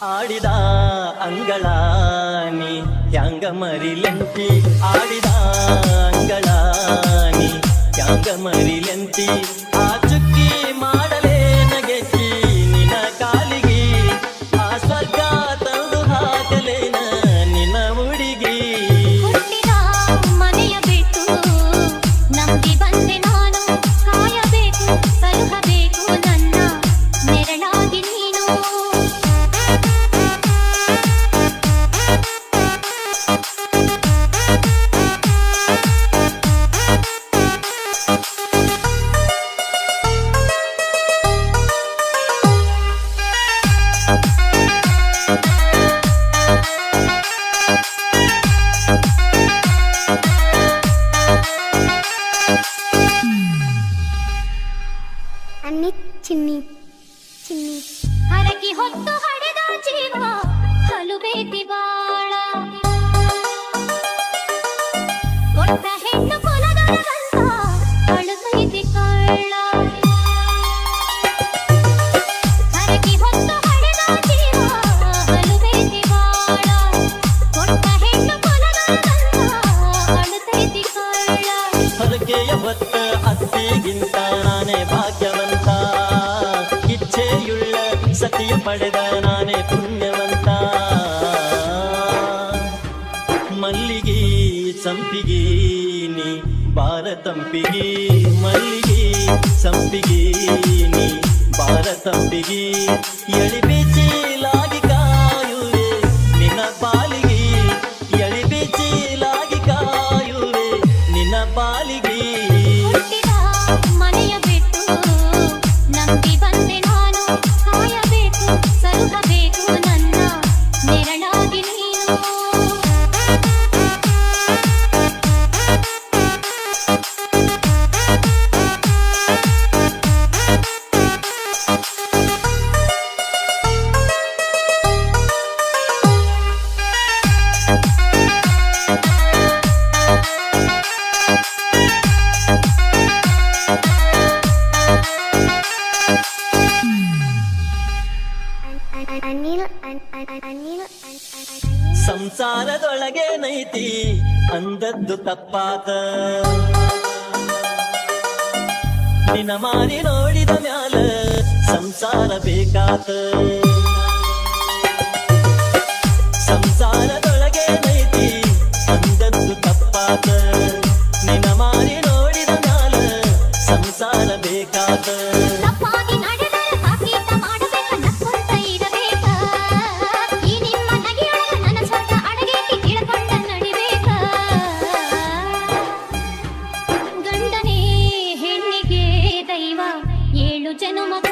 ಆಡಿದ ಅಂಗಳಾನಿ ಯಾಂಗ ಮರಿಲೆಂತಿ ಆಡಿದ ಅಂಗಳಾನಿ ಯಾಂಗ ಮರಿಲೆಂತಿ ಆ ಚುಕ್ಕಿ ಮಾಡಲೇ ನಗೆಚ್ಚಿ ನಿನ್ನ ಕಾಲಿಗೆ ಆ ಸ್ವರ್ಗ ತಂದು ಹಾಕಲೇನ ನಿನ್ನ ಹುಡುಗಿ ಹುಟ್ಟಿದ ಮನೆಯ ಬಿಟ್ಟು ನಂಬಿ ಬಂದೆ ನಾನು ಕಾಯಬೇಕು ಸಲುಹಬೇಕು ನನ್ನ ನೆರಳಾಗಿ ನೀನು ಅನ್ನಿ ಚಿನ್ನಿ ಚಿನ್ನಿ ಹರಕಿ ಹೊತ್ತು ಹಡೆದ ಜೀವ ಹಲುಬೇತಿ ಬಾಳ ಕೊಟ್ಟ ಹೆಣ್ಣು ಕೊಲದೊಳಗಂತ ಅಳುತ್ತೈತಿ ಕಳ್ಳ ಹರಕಿ ಹೊತ್ತು ಹಡೆದ ಜೀವ ಹಲುಬೇತಿ ಬಾಳ ಕೊಟ್ಟ ಹೆಣ್ಣು ಕೊಲದೊಳಗಂತ ಅಳುತ್ತೈತಿ ಕಳ್ಳ ಹರಕೆಯ ಹೊತ್ತ ಅತ್ತೆಗಿಂತ ನಾನೇ ಭಾಗ್ಯವಂತ ಇಚ್ಛೆಯುಳ್ಳ ಸತಿಯ ಪಡೆದ ನಾನೇ ಪುಣ್ಯವಂತ ಮಲ್ಲಿಗೆ ಸಂಪಿಗೆ ನೀ ಬಾರ ತಂಪಿಗೆ ಮಲ್ಲಿಗೆ ಸಂಪಿಗೆ ನೀ ಬಾರ ತಂಪಿಗೆ ಎಳಿ ಬೀಚಿಲಾಗಿ ಕಾಯುವೆ ನಿನ್ನ ಪಾಲಿಗೆ ಎಳಿ ಬೀಚಿಲಾಗಿ ಕಾಯುವೆ ನಿನ್ನ ಪಾಲಿಗೆ ಹುಟ್ಟಿದ ಮನೆಯ ಬಿಟ್ಟು ನಂಬಿ ಬಂದೆ ನಾನು ಕಾಯಬೇಕು ಸಲುಹಬೇಕು ನನ್ನ ನೆರಳಾಗಿ ನೀನು ಅನಿಲ್ ಅನಿಲ್ ಸಂಸಾರದೊಳಗೆ ನೈತಿ ಅಂದದ್ದು ತಪ್ಪಾತ ನಿನ್ನ ಮಾರಿ ನೋಡಿದ ಮ್ಯಾಲ ಸಂಸಾರ ಬೇಕಾತ ಸಂಸಾರದೊಳಗೆ ನೈತಿ ಅಂದದ್ದು ತಪ್ಪಾತ ನಿನ್ನ ಮಾರಿ ನೋಡಿದ ಮ್ಯಾಲ ಸಂಸಾರ ಬೇಕಾತ ತಪ್ಪಾಗಿ ನಡೆದರೆ ತಾಕೀತ ಮಾಡಬೇಕ ನಕ್ಕೊಂತ ಇರಬೇಕ ಈ ನಿಮ್ಮ ನಗೆಯೊಳಗ ನನ್ನ ಸ್ವರ್ಗ ಅಡಗೇತಿ ತಿಳ್ಕೊಂಡ ನಡಿಬೇಕ ಗಂಡನೇ ಹೆಣ್ಣಿಗೆ ದೈವ 7 ಜನುಮಗ